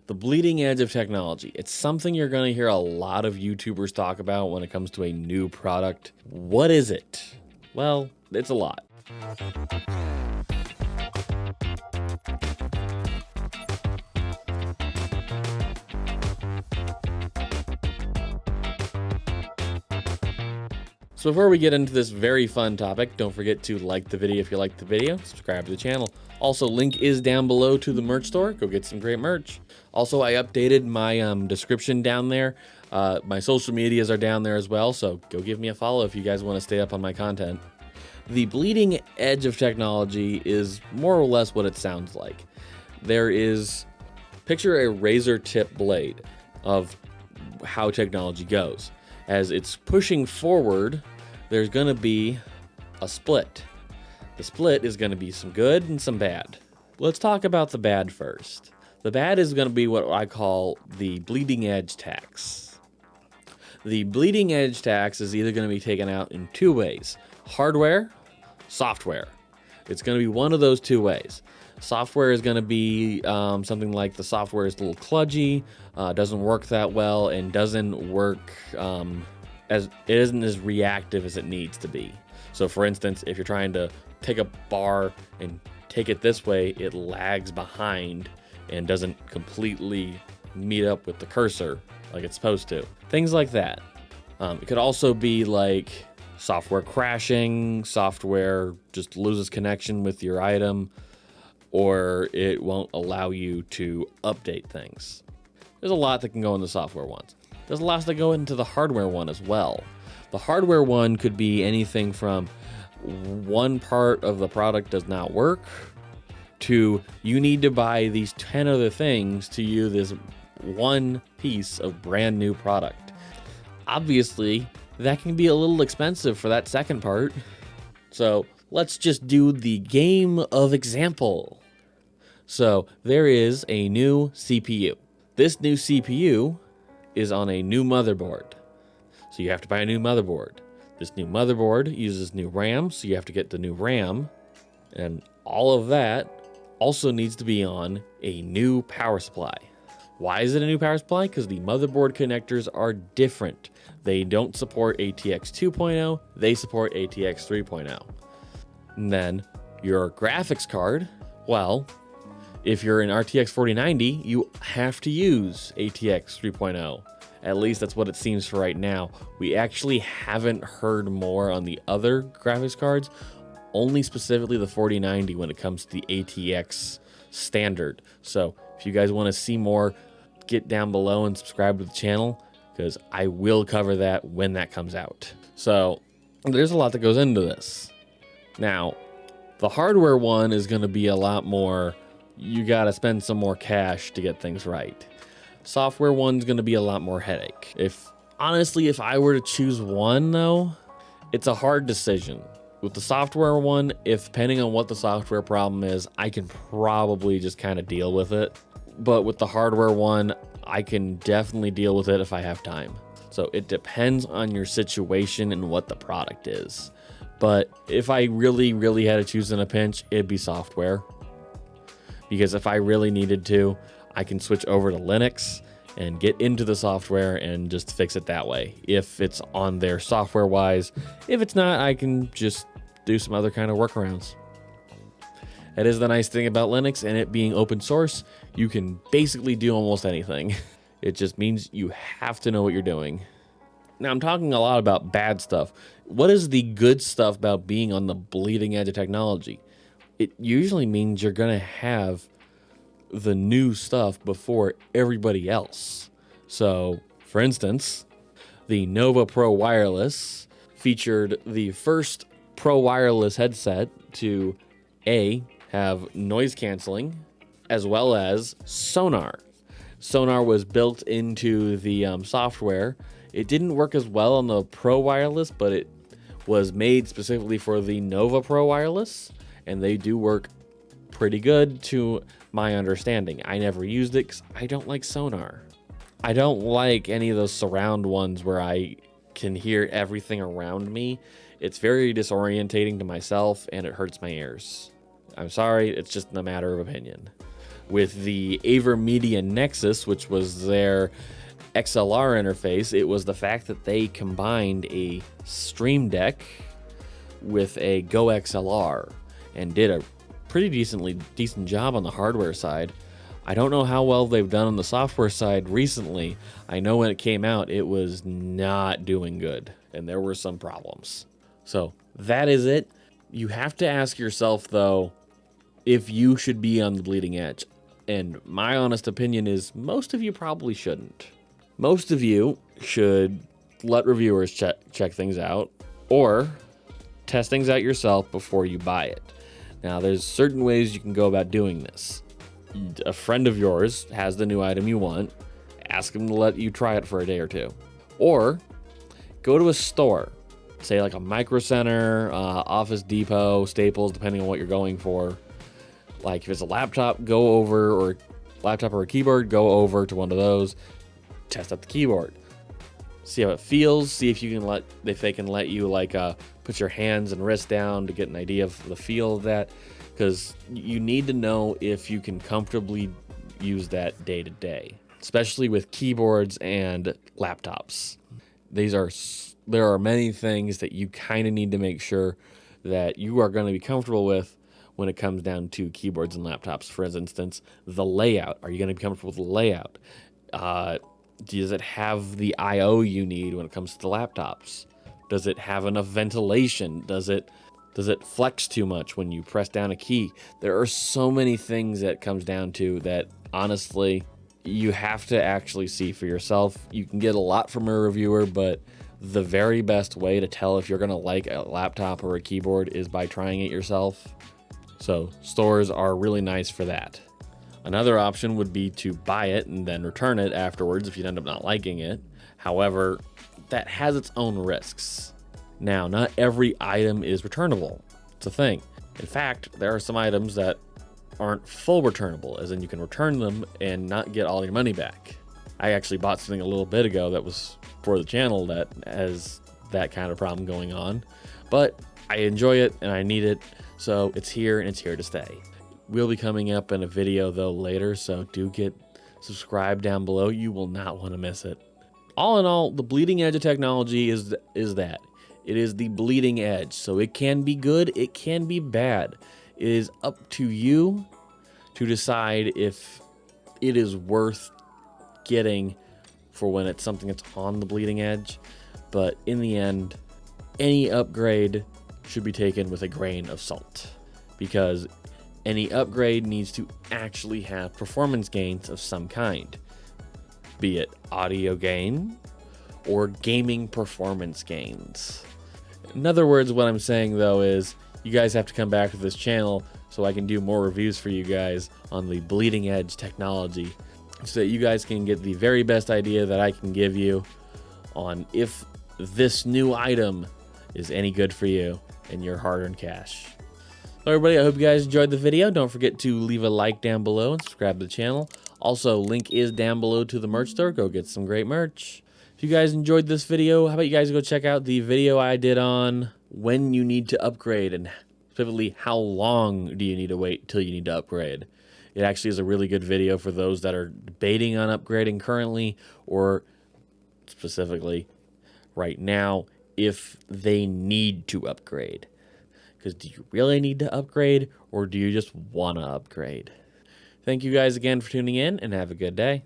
The bleeding edge of technology. It's something you're going to hear a lot of YouTubers talk about when it comes to a new product. What is it? Well, it's a lot. So before we get into this very fun topic, don't forget to like the video if you liked the video, subscribe to the channel. Also, link is down below to the merch store. Go get some great merch. Also, I updated my description down there. My social medias are down there as well, so go give me a follow if you guys want to stay up on my content. The bleeding edge of technology is more or less what it sounds like. Picture a razor tip blade of how technology goes. As it's pushing forward, there's going to be a split. The split is going to be some good and some bad. Let's talk about the bad first. The bad is going to be what I call the bleeding edge tax. The bleeding edge tax is either going to be taken out in two ways: hardware, software. It's going to be one of those two ways. Software is going to be something like the software is a little kludgy, doesn't work that well, and doesn't work it isn't as reactive as it needs to be. So for instance, if you're trying to take a bar and take it this way, it lags behind and doesn't completely meet up with the cursor like it's supposed to. Things like that. It could also be like software crashing, software just loses connection with your item, or it won't allow you to update things. There's a lot that can go in the software ones. There's a lot that go into the hardware one as well. The hardware one could be anything from one part of the product does not work to you need to buy these 10 other things to use this one piece of brand new product. Obviously, that can be a little expensive for that second part. So let's just do the game of example. So there is a new CPU. This new CPU is on a new motherboard. So you have to buy a new motherboard. This new motherboard uses new RAM, so you have to get the new RAM. And all of that also needs to be on a new power supply. Why is it a new power supply? Because the motherboard connectors are different. They don't support ATX 2.0, they support ATX 3.0. And then your graphics card, well, if you're in RTX 4090, you have to use ATX 3.0. At least that's what it seems for right now. We actually haven't heard more on the other graphics cards, only specifically the 4090 when it comes to the ATX standard. So if you guys want to see more, get down below and subscribe to the channel, because I will cover that when that comes out. So there's a lot that goes into this. Now, the hardware one is going to be a lot more, you got to spend some more cash to get things right. Software one's going to be a lot more headache. Honestly, if I were to choose one though, it's a hard decision. With the software one, depending on what the software problem is, I can probably just kind of deal with it. But with the hardware one, I can definitely deal with it if I have time. So it depends on your situation and what the product is. But if I really, really had to choose in a pinch, it'd be software. Because if I really needed to, I can switch over to Linux and get into the software and just fix it that way. If it's on there software wise, if it's not, I can just do some other kind of workarounds. That is the nice thing about Linux and it being open source. You can basically do almost anything. It just means you have to know what you're doing. Now I'm talking a lot about bad stuff. What is the good stuff about being on the bleeding edge of technology? It usually means you're going to have the new stuff before everybody else. So, for instance, the Nova Pro Wireless featured the first Pro Wireless headset to have noise canceling as well as sonar. Sonar was built into the software. It didn't work as well on the Pro Wireless, but it was made specifically for the Nova Pro Wireless, and they do work pretty good to my understanding. I never used it because I don't like sonar. I don't like any of those surround ones where I can hear everything around me. It's very disorientating to myself and it hurts my ears. I'm sorry, it's just a matter of opinion. With the AverMedia Nexus, which was their XLR interface, it was the fact that they combined a Stream Deck with a Go XLR and did a pretty decent job on the hardware side. I don't know how well they've done on the software side recently. I know when it came out, it was not doing good, and there were some problems. So that is it. You have to ask yourself, though, if you should be on the bleeding edge. And my honest opinion is most of you probably shouldn't. Most of you should let reviewers check things out, or test things out yourself before you buy it. Now, there's certain ways you can go about doing this. A friend of yours has the new item you want, ask them to let you try it for a day or two. Or go to a store, say like a Micro Center, Office Depot, Staples, depending on what you're going for. Like if it's a laptop, go over, or laptop or a keyboard, go over to one of those, test out the keyboard. See how it feels, see if they can let you like put your hands and wrists down to get an idea of the feel of that. Because you need to know if you can comfortably use that day to day, especially with keyboards and laptops. There are many things that you kind of need to make sure that you are going to be comfortable with when it comes down to keyboards and laptops. For instance, the layout. Are you going to be comfortable with the layout? Does it have the I/O you need when it comes to the laptops? Does it have enough ventilation? Does it flex too much when you press down a key? There are so many things that comes down to that, honestly, you have to actually see for yourself. You can get a lot from a reviewer, but the very best way to tell if you're going to like a laptop or a keyboard is by trying it yourself. So stores are really nice for that. Another option would be to buy it and then return it afterwards if you end up not liking it. However, that has its own risks. Now, not every item is returnable. It's a thing. In fact, there are some items that aren't full returnable, as in you can return them and not get all your money back. I actually bought something a little bit ago that was for the channel that has that kind of problem going on. But I enjoy it and I need it, so it's here and it's here to stay. We'll be coming up in a video though later, so do get subscribed down below. You will not want to miss it. All in all, the bleeding edge of technology is that. It is the bleeding edge, so it can be good, it can be bad. It is up to you to decide if it is worth getting for when it's something that's on the bleeding edge. But in the end, any upgrade should be taken with a grain of salt, because any upgrade needs to actually have performance gains of some kind, be it audio gain or gaming performance gains. In other words, what I'm saying though is you guys have to come back to this channel so I can do more reviews for you guys on the bleeding edge technology, so that you guys can get the very best idea that I can give you on if this new item is any good for you and your hard-earned cash. So everybody, I hope you guys enjoyed the video. Don't forget to leave a like down below and subscribe to the channel. Also, link is down below to the merch store. Go get some great merch. If you guys enjoyed this video, how about you guys go check out the video I did on when you need to upgrade, and specifically how long do you need to wait till you need to upgrade. It actually is a really good video for those that are debating on upgrading currently, or specifically right now, if they need to upgrade. Because do you really need to upgrade, or do you just want to upgrade? Thank you guys again for tuning in, and have a good day.